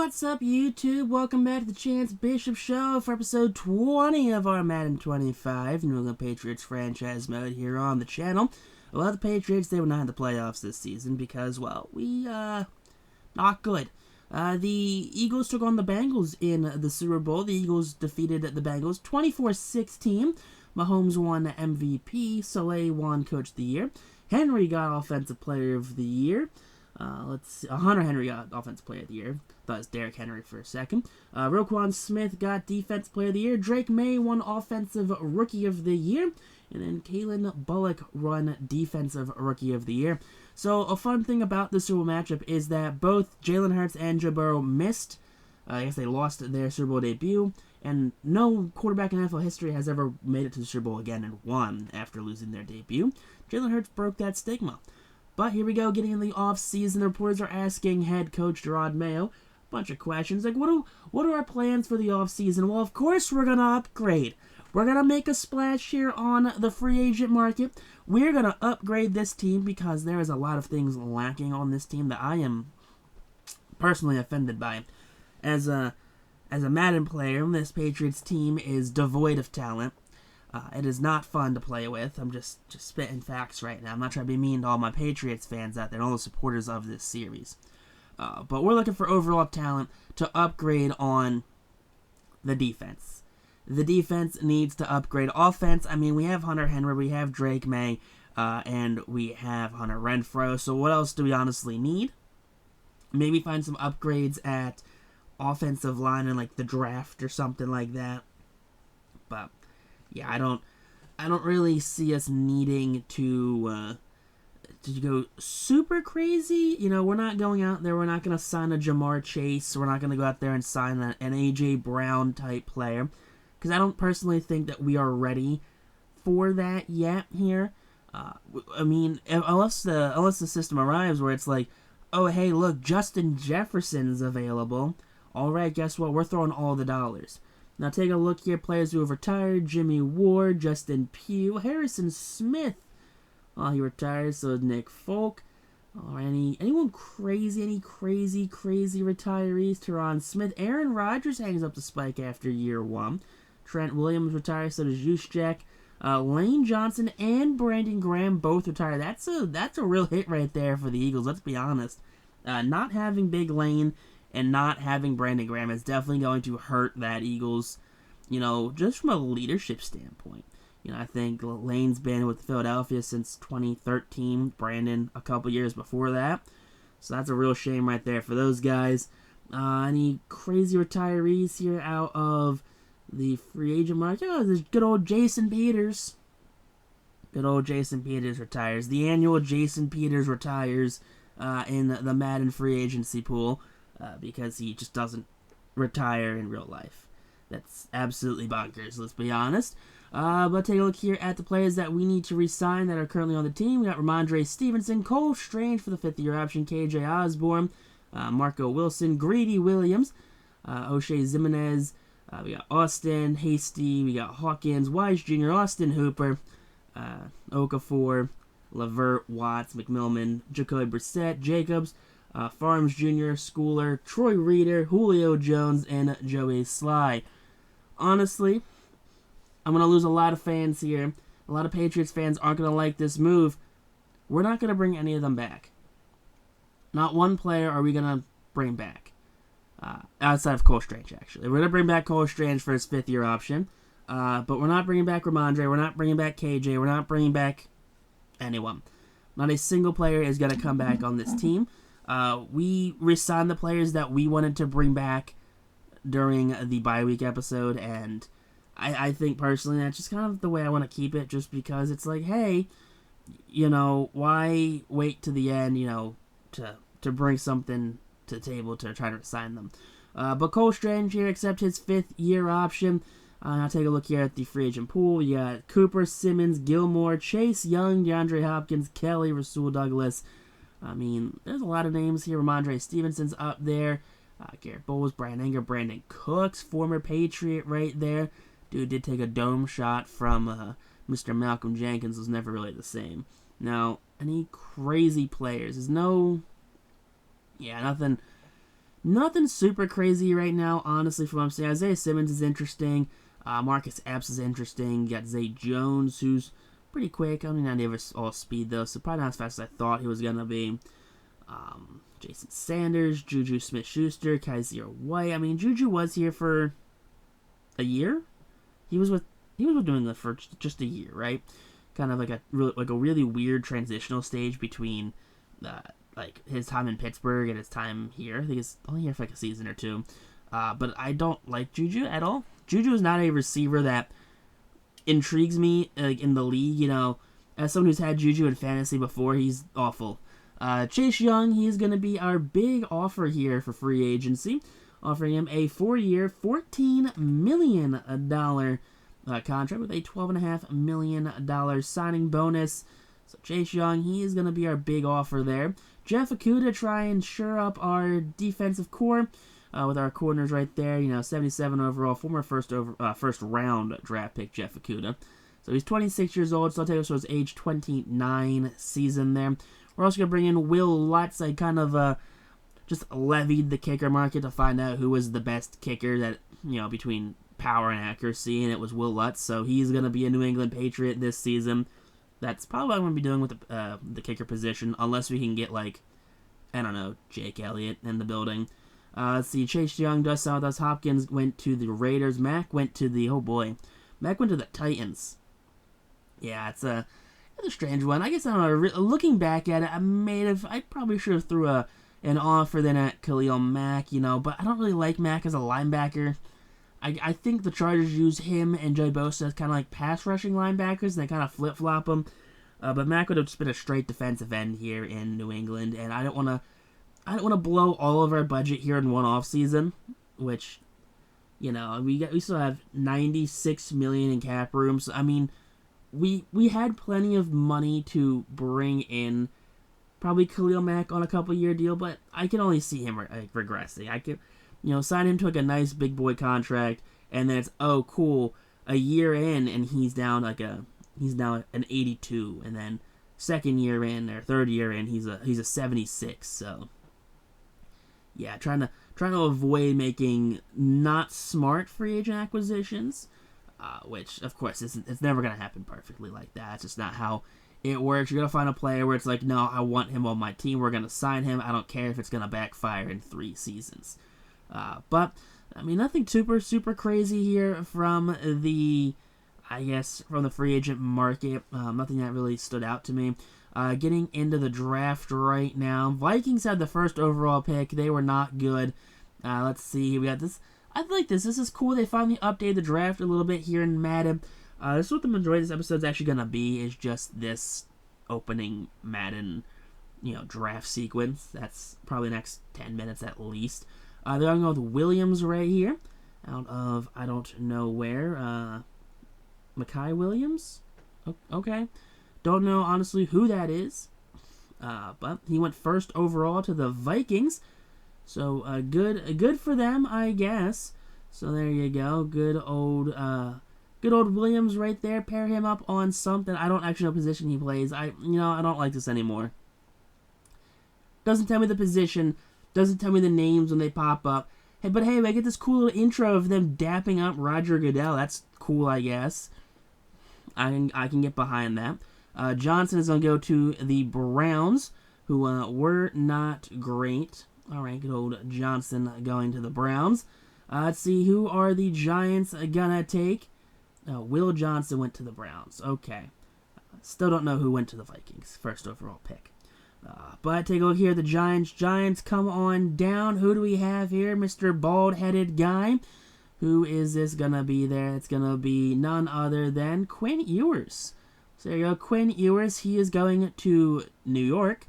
What's up, YouTube? Welcome back to the Chance Bishop Show for episode 20 of our Madden 25 New England Patriots franchise mode here on the channel. Well, the Patriots, they were not in the playoffs this season because, well, not good. The Eagles took on the Bengals in the Super Bowl. The Eagles defeated the Bengals 24-16. Mahomes won MVP. Saleh won Coach of the Year. Henry got Offensive Player of the Year. Hunter Henry got Offensive Player of the Year. Thought it was Derrick Henry for a second. Roquan Smith got Defensive Player of the Year. Drake May won Offensive Rookie of the Year. And then Kalen Bullock won Defensive Rookie of the Year. So a fun thing about the Super Bowl matchup is that both Jalen Hurts and Joe Burrow missed. I guess they lost their Super Bowl debut. And no quarterback in NFL history has ever made it to the Super Bowl again and won after losing their debut. Jalen Hurts broke that stigma. But here we go, getting in the off-season. The reporters are asking head coach Gerard Mayo a bunch of questions. Like, what are our plans for the off-season? Well, of course we're going to upgrade. We're going to make a splash here on the free agent market. We're going to upgrade this team because there is a lot of things lacking on this team that I am personally offended by. As a Madden player, this Patriots team is devoid of talent. It is not fun to play with. I'm just spitting facts right now. I'm not trying to be mean to all my Patriots fans out there and all the supporters of this series. But we're looking for overall talent to upgrade on the defense. The defense needs to upgrade. Offense, I mean, we have Hunter Henry, we have Drake May, and we have Hunter Renfrow. So what else do we honestly need? Maybe find some upgrades at offensive line in like the draft or something like that. But yeah, I don't really see us needing to go super crazy. You know, we're not going out there. We're not going to sign a Jamar Chase. We're not going to go out there and sign an A.J. Brown type player. Because I don't personally think that we are ready for that yet here. I mean, unless the system arrives where it's like, oh, hey, look, Justin Jefferson's available. All right, guess what? We're throwing all the dollars. Now take a look here. Players who have retired: Jimmy Ward, Justin Pugh, Harrison Smith. Oh, he retired. So Nick Folk. Anyone crazy? Any crazy retirees? Teron Smith. Aaron Rodgers hangs up the spike after year one. Trent Williams retires. So does Juszczyk. Lane Johnson and Brandon Graham both retire. That's a real hit right there for the Eagles. Let's be honest. Not having Big Lane and not having Brandon Graham is definitely going to hurt that Eagles, just from a leadership standpoint. I think Lane's been with Philadelphia since 2013, Brandon a couple years before that. So that's a real shame right there for those guys. Any crazy retirees here out of the free agent market? Oh, there's good old Jason Peters. Good old Jason Peters retires. The annual Jason Peters retires in the Madden free agency pool. Because he just doesn't retire in real life. That's absolutely bonkers, let's be honest. But take a look here at the players that we need to re-sign that are currently on the team. We got Ramondre Stevenson, Cole Strange for the 5th-year option, KJ Osborne, Marco Wilson, Greedy Williams, O'Shea Zimenez, we got Austin Hasty, we got Hawkins, Wise Jr., Austin Hooper, Okafor, Levert, Watts, McMillan, Jacoby Brissett, Jacobs, Farms Jr., Schooler, Troy Reader, Julio Jones, and Joey Sly. Honestly, I'm going to lose a lot of fans here. A lot of Patriots fans aren't going to like this move. We're not going to bring any of them back. Not one player are we going to bring back. Outside of Cole Strange, actually. We're going to bring back Cole Strange for his 5th-year option. But we're not bringing back Ramondre. We're not bringing back KJ. We're not bringing back anyone. Not a single player is going to come back on this team. We re-signed the players that we wanted to bring back during the bye week episode, and I think personally that's just kind of the way I want to keep it, just because it's like, hey, why wait to the end, to bring something to the table to try to re-sign them. But Cole Strange here accept his 5th-year option. Now take a look here at the free agent pool. You got Cooper, Simmons, Gilmore, Chase Young, DeAndre Hopkins, Kelly, Rasul Douglas. I mean, there's a lot of names here. Ramondre Stevenson's up there. Garrett Bowles, Brian Anger, Brandon Cooks, former Patriot right there. Dude did take a dome shot from Mr. Malcolm Jenkins. Was never really the same. Now, any crazy players? There's nothing Nothing super crazy right now, honestly, from what I'm saying. Isaiah Simmons is interesting. Marcus Epps is interesting. You got Zay Jones, who's pretty quick. I mean, not ever all speed, though, so probably not as fast as I thought he was going to be. Jason Sanders, Juju Smith-Schuster, Kaiser White. I mean, Juju was here for a year. He was with New England for just a year, right? Kind of like a really weird transitional stage between like his time in Pittsburgh and his time here. I think he's only here for like a season or two. But I don't like Juju at all. Juju is not a receiver that intrigues me like in the league. You know, as someone who's had Juju in fantasy before, he's awful. Chase Young, he's going to be our big offer here for free agency, offering him a 4-year, $14 million contract with a $12.5 million signing bonus. So Chase Young, he is going to be our big offer there. Jeff Okudah try and shore up our defensive core with our corners right there. You know, 77 overall, former first round draft pick Jeff Okudah. So he's 26 years old, so I'll take us to his age 29 season there. We're also going to bring in Will Lutz. I kind of just levied the kicker market to find out who was the best kicker that, you know, between power and accuracy, and it was Will Lutz. So he's going to be a New England Patriot this season. That's probably what I'm going to be doing with the kicker position, unless we can get, like, I don't know, Jake Elliott in the building. Let's see, Chase Young does sound with us. Hopkins went to the Raiders. Mack went to the Titans. Yeah, it's a strange one. I guess, I don't know, looking back at it, I probably should have threw an offer then at Khalil Mack, you know, but I don't really like Mack as a linebacker. I think the Chargers use him and Joey Bosa as kind of like pass rushing linebackers, and they kind of flip-flop them. But Mack would have just been a straight defensive end here in New England, and I don't want to blow all of our budget here in one offseason, which, you know, we still have $96 million in cap room. So, I mean, we had plenty of money to bring in probably Khalil Mack on a couple-year deal, but I can only see him regressing. I could, you know, sign him to like a nice big boy contract, and then it's, oh, cool, a year in, and he's now an 82, and then second year in or third year in, he's a 76. So yeah, trying to avoid making not smart free agent acquisitions, which of course it's never gonna happen perfectly like that. It's just not how it works. You're gonna find a player where it's like, no, I want him on my team. We're gonna sign him. I don't care if it's gonna backfire in 3 seasons. But I mean, nothing super crazy here from the free agent market. Nothing that really stood out to me. Getting into the draft right now. Vikings had the first overall pick. They were not good. Let's see. We got this. I like this. This is cool. They finally updated the draft a little bit here in Madden. This is what the majority of this episode is actually going to be, is just this opening Madden, you know, draft sequence. That's probably the next 10 minutes at least. They're going to go with Williams right here. Out of, I don't know where. Mekhi Williams? Okay. Don't know, honestly, who that is. But he went first overall to the Vikings. So, good for them, I guess. So, there you go. Good old Williams right there. Pair him up on something. I don't actually know position he plays. I don't like this anymore. Doesn't tell me the position. Doesn't tell me the names when they pop up. Hey, but hey, I get this cool little intro of them dapping up Roger Goodell. That's cool, I guess. I can get behind that. Johnson is going to go to the Browns, who were not great. All right, good old Johnson going to the Browns. Let's see, who are the Giants going to take? Will Johnson went to the Browns. Okay. Still don't know who went to the Vikings. First overall pick. But take a look here. The Giants come on down. Who do we have here? Mr. Bald-headed guy. Who is this going to be there? It's going to be none other than Quinn Ewers. So there you go. Quinn Ewers. He is going to New York.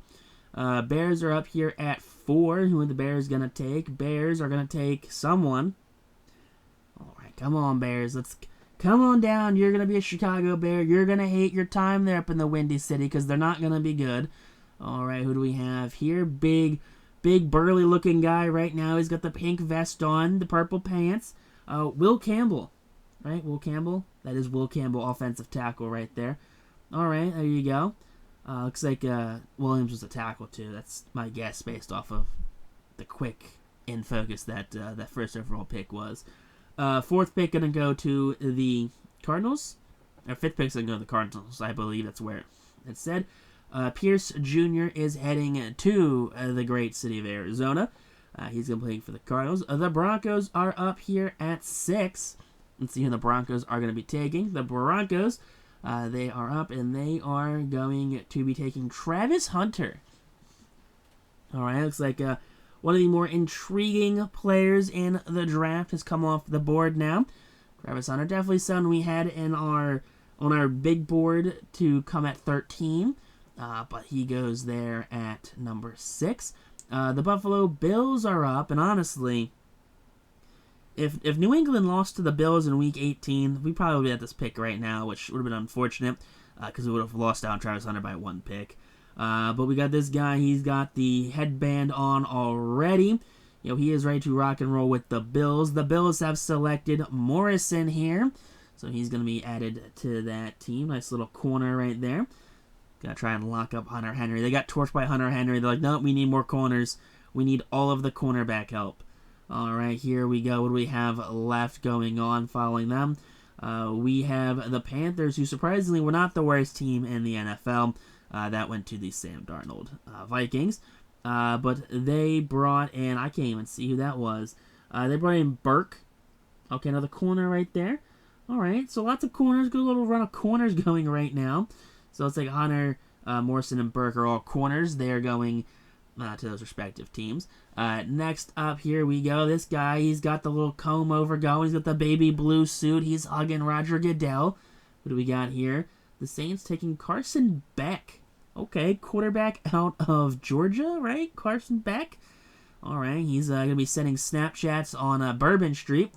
Bears are up here at 4. Who are the Bears going to take? Bears are going to take someone. All right, come on, Bears. Come on down. You're going to be a Chicago Bear. You're going to hate your time there up in the Windy City because they're not going to be good. All right, who do we have here? Big burly-looking guy right now. He's got the pink vest on, the purple pants. Will Campbell, right? Will Campbell. That is Will Campbell, offensive tackle right there. All right, there you go. Looks like Williams was a tackle too. That's my guess based off of the quick in focus that first overall pick was. Fourth pick going to go to the Cardinals. Our fifth pick is going to go to the Cardinals. I believe that's where it said. Pierce Jr. is heading to the great city of Arizona. He's going to play for the Cardinals. The Broncos are up here at 6. Let's see who the Broncos are going to be taking. The Broncos, they are up, and they are going to be taking Travis Hunter. All right, looks like one of the more intriguing players in the draft has come off the board now. Travis Hunter, definitely someone we had in on our big board to come at 13, but he goes there at number 6. The Buffalo Bills are up, and honestly, if New England lost to the Bills in Week 18, we probably would be at this pick right now, which would have been unfortunate because we would have lost out on Travis Hunter by 1 pick. But we got this guy. He's got the headband on already. You know, he is ready to rock and roll with the Bills. The Bills have selected Morrison here, so he's going to be added to that team. Nice little corner right there. Gotta try and lock up Hunter Henry. They got torched by Hunter Henry. They're like, no, we need more corners. We need all of the cornerback help. All right, here we go. What do we have left going on following them? We have the Panthers, who surprisingly were not the worst team in the NFL. That went to the Sam Darnold Vikings. But they brought in, I can't even see who that was. They brought in Burke. Okay, another corner right there. All right, so lots of corners. Good little run of corners going right now. So it's like Hunter, Morrison, and Burke are all corners. They are going to those respective teams. Next up, here we go. This guy, he's got the little comb over going. He's got the baby blue suit. He's hugging Roger Goodell. What do we got here? The Saints taking Carson Beck. Okay, quarterback out of Georgia, right? Carson Beck. All right, he's going to be sending Snapchats on Bourbon Street.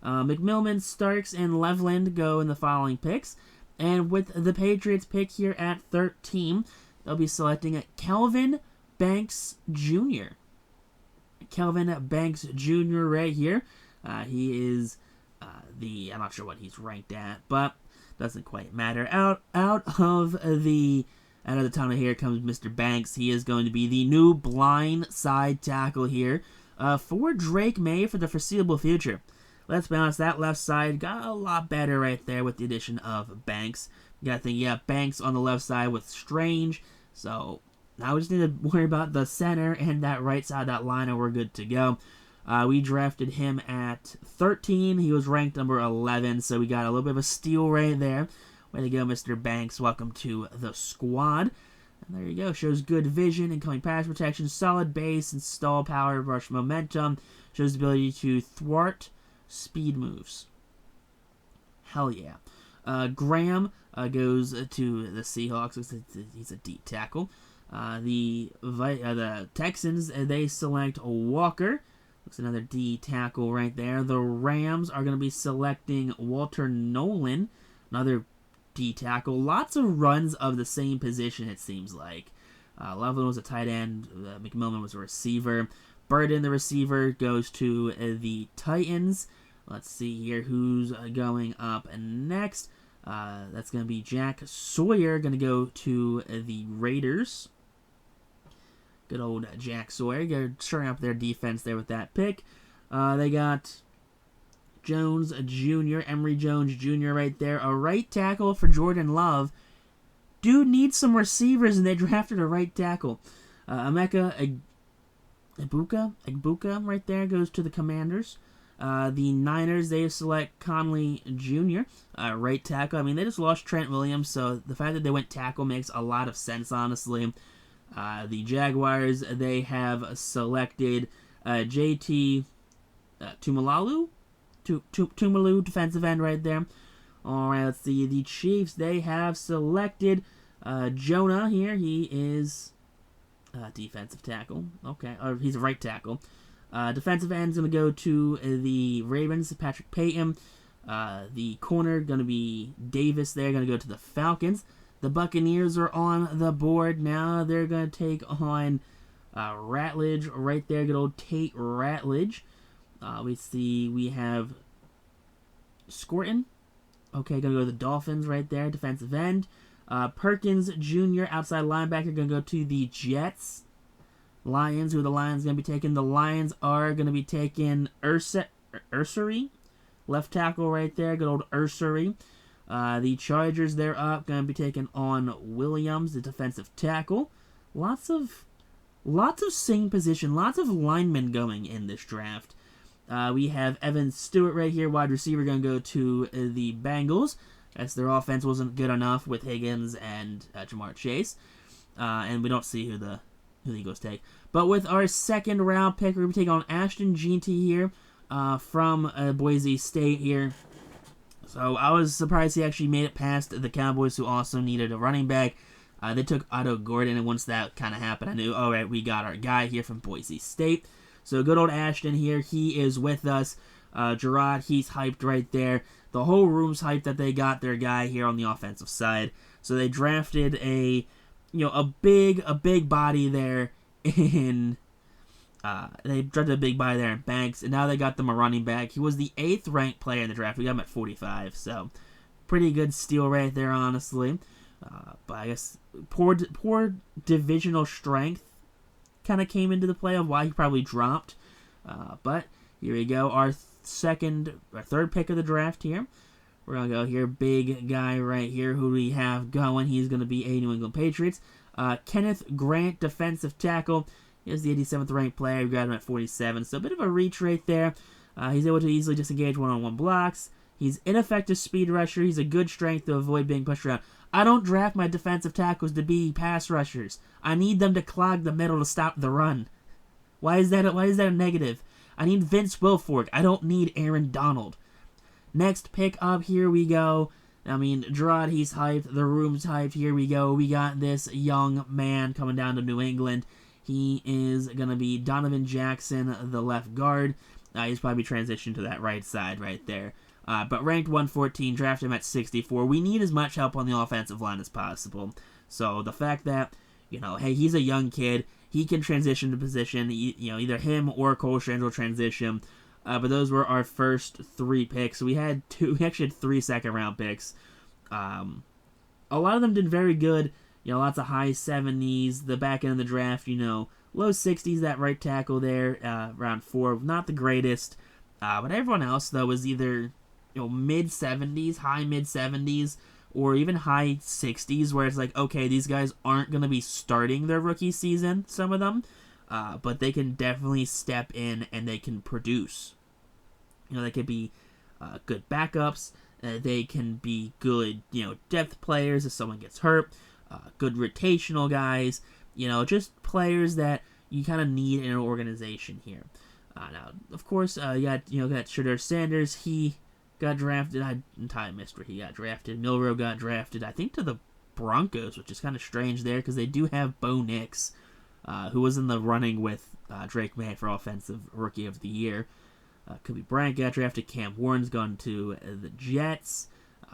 McMillan, Starks, and Leveland go in the following picks. And with the Patriots pick here at 13, they'll be selecting Calvin Banks Jr. Calvin Banks Jr. right here. He is I'm not sure what he's ranked at, but doesn't quite matter. Out of the tunnel here comes Mr. Banks. He is going to be the new blind side tackle here for Drake May for the foreseeable future. Let's be honest, that left side got a lot better right there with the addition of Banks. You got to think, yeah, Banks on the left side with Strange. So now we just need to worry about the center and that right side of that line, and we're good to go. We drafted him at 13. He was ranked number 11, so we got a little bit of a steal right there. Way to go, Mr. Banks. Welcome to the squad. And there you go. Shows good vision, incoming pass protection, solid base, and stall power, rush momentum. Shows the ability to thwart speed moves. Hell yeah. Graham goes to the Seahawks. He's a deep tackle. The Texans, they select Walker. Looks another D tackle right there. The Rams are going to be selecting Walter Nolan, another D tackle. Lots of runs of the same position, it seems like. Loveland was a tight end. McMillan was a receiver. Burden, the receiver, goes to the Titans. Let's see here who's going up next. That's going to be Jack Sawyer, going to go to the Raiders. Good old Jack Sawyer. They're shoring up their defense there with that pick. They got Jones Jr., Emory Jones Jr. right there. A right tackle for Jordan Love. Dude needs some receivers, and they drafted a right tackle. Emeka Egbuka right there goes to the Commanders. The Niners, they select Conley Jr., right tackle. I mean, they just lost Trent Williams, so the fact that they went tackle makes a lot of sense, honestly. The Jaguars, they have selected JT Tuimoloau, defensive end right there. All right, let's see. The Chiefs, they have selected Jonah here. He is defensive tackle. Okay, or he's a right tackle. Defensive end's going to go to the Ravens, Patrick Payton. The corner going to be Davis there, going to go to the Falcons. The Buccaneers are on the board now. They're going to take on Ratledge right there. Good old Tate Ratledge. We have Scorton. Okay, going to go to the Dolphins right there, defensive end. Perkins Jr., outside linebacker, going to go to the Jets. Lions, who are the Lions going to be taking? The Lions are going to be taking Ursery, left tackle right there, good old Ursery. The Chargers, they're up, going to be taking on Williams, the defensive tackle. Lots of same position, lots of linemen going in this draft. We have Evan Stewart right here, wide receiver, going to go to the Bengals, as their offense wasn't good enough with Higgins and Jamar Chase. And we don't see who the Eagles take. But with our second round pick, we're going to take on Ashton Jeanty here from Boise State here. So I was surprised he actually made it past the Cowboys, who also needed a running back. They took Otto Gordon, and once that kind of happened, I knew, all right, we got our guy here from Boise State. So good old Ashton here, he is with us. Gerard, he's hyped right there. The whole room's hyped that they got their guy here on the offensive side. So they drafted a big body there in Banks, and now they got them a running back. He was the 8th ranked player in the draft. We got him at 45, so pretty good steal right there, honestly. But I guess poor divisional strength kind of came into the play of why he probably dropped. But here we go, our third pick of the draft here. We're going to go here, big guy right here. Who do we have going? He's going to be a New England Patriots. Kenneth Grant, defensive tackle. He's the 87th ranked player. We got him at 47, so a bit of a reach right there. He's able to easily disengage one-on-one blocks. He's ineffective speed rusher. He's a good strength to avoid being pushed around. I don't draft my defensive tackles to be pass rushers. I need them to clog the middle to stop the run. Why is that a negative? I need Vince Wilfork. I don't need Aaron Donald. Next pick up, here we go. I mean, Gerard, he's hyped. The room's hyped. Here we go. We got this young man coming down to New England. He is going to be Donovan Jackson, the left guard. He's probably transitioned to that right side right there. But ranked 114, drafted him at 64. We need as much help on the offensive line as possible. So the fact that, hey, he's a young kid. He can transition to position. Either him or Cole Strange will transition. But those were our first 3 picks. We actually had 3 second-round picks. A lot of them did very good. Lots of high 70s. The back end of the draft, low 60s, that right tackle there, round 4. Not the greatest. But everyone else, though, was either, mid-70s, high mid-70s, or even high 60s, where it's like, okay, these guys aren't going to be starting their rookie season, some of them. But they can definitely step in and they can produce. They could be good backups. They can be good, depth players if someone gets hurt. Good rotational guys. Just players that you kind of need in an organization here. Now, of course, you got Shedeur Sanders. He got drafted. I entirely missed where he got drafted. Milroe got drafted, I think, to the Broncos, which is kind of strange there because they do have Bo Nix, who was in the running with Drake May for Offensive Rookie of the Year. Kobe Bryant got drafted. Cam Warren's gone to the Jets.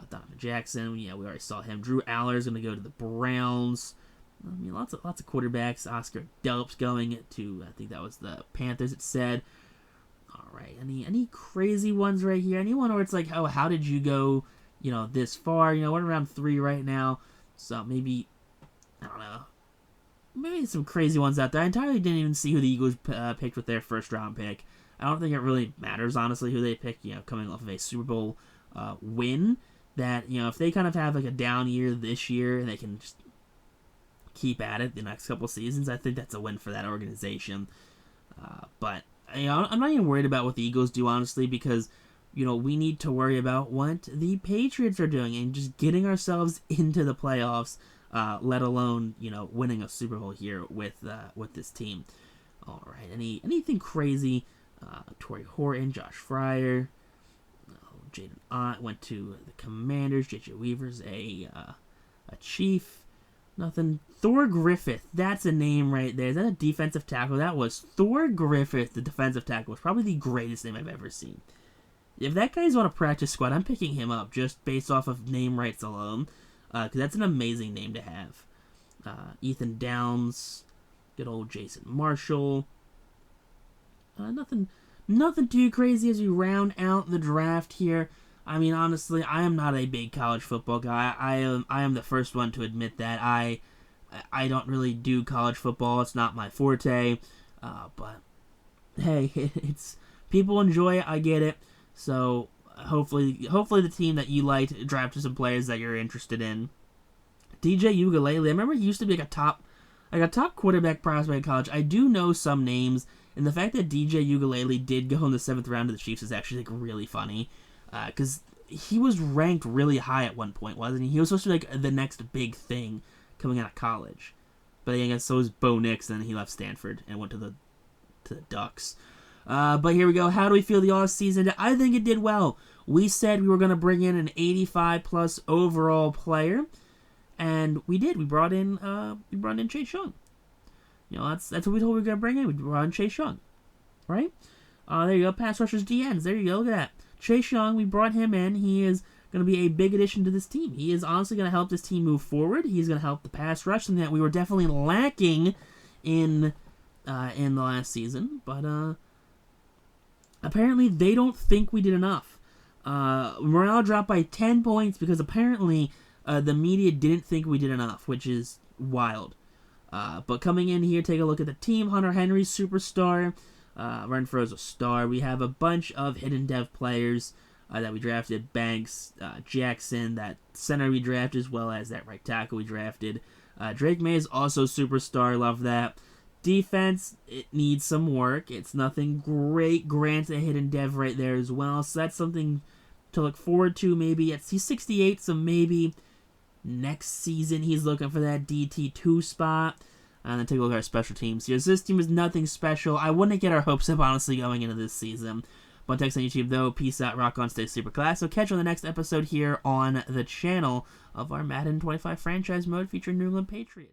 Donovan Jackson, we already saw him. Drew Aller's going to go to the Browns. I mean, lots of quarterbacks. Oscar Delp's going to, I think that was the Panthers, it said. All right, any crazy ones right here? Anyone where it's like, oh, how did you go, this far? We're around 3 right now, so maybe, I don't know. Maybe some crazy ones out there. I entirely didn't even see who the Eagles picked with their first round pick. I don't think it really matters, honestly, who they pick, coming off of a Super Bowl win. That, if they kind of have like a down year this year and they can just keep at it the next couple seasons, I think that's a win for that organization. But, I'm not even worried about what the Eagles do, honestly, because, we need to worry about what the Patriots are doing and just getting ourselves into the playoffs, let alone, winning a Super Bowl here with this team. All right, anything crazy? Torrey Horton, Josh Fryer, Jaden Ott went to the Commanders. J.J. Weaver's a Chief. Nothing. Thor Griffith. That's a name right there. Is that a defensive tackle? That was Thor Griffith, the defensive tackle. Was probably the greatest name I've ever seen. If that guy's on a practice squad, I'm picking him up just based off of name rights alone. Because that's an amazing name to have. Ethan Downs. Good old Jason Marshall. Nothing too crazy as we round out the draft here. I mean, honestly, I am not a big college football guy. I am the first one to admit that. I I don't really do college football. It's not my forte. But hey, it's people enjoy it. I get it. So hopefully the team that you liked drafted some players that you're interested in. DJ Ugalele, I remember he used to be like a top quarterback prospect in college. I do know some names, and the fact that DJ Ugalele did go in the 7th round of the Chiefs is actually like really funny, because he was ranked really high at one point, wasn't he? He was supposed to be like the next big thing coming out of college, but I guess so was Bo Nix, and then he left Stanford and went to the Ducks. But here we go. How do we feel the offseason? I think it did well. We said we were going to bring in an 85-plus overall player, and we did. We brought in Chase Young. You know, that's what we told we were going to bring in. We brought in Chase Young, right? There you go. Pass rushers, DNs. There you go. Look at that. Chase Young, we brought him in. He is going to be a big addition to this team. He is honestly going to help this team move forward. He's going to help the pass rush, something that we were definitely lacking in the last season. But apparently they don't think we did enough. Morale dropped by 10 points because apparently the media didn't think we did enough, which is wild. But coming in here, take a look at the team. Hunter Henry, superstar. Renfro's a star. We have a bunch of hidden dev players that we drafted. Banks, Jackson, that center we drafted, as well as that right tackle we drafted. Drake May is also superstar. Love that. Defense, it needs some work. It's nothing great. Grant's a hidden dev right there as well. So that's something to look forward to. Maybe he's 68, so maybe next season he's looking for that DT2 spot. And then take a look at our special teams here. So this team is nothing special. I wouldn't get our hopes up, honestly, going into this season. But text on YouTube, though. Peace out. Rock on. Stay super class. So catch you on the next episode here on the channel of our Madden 25 franchise mode featuring New England Patriots.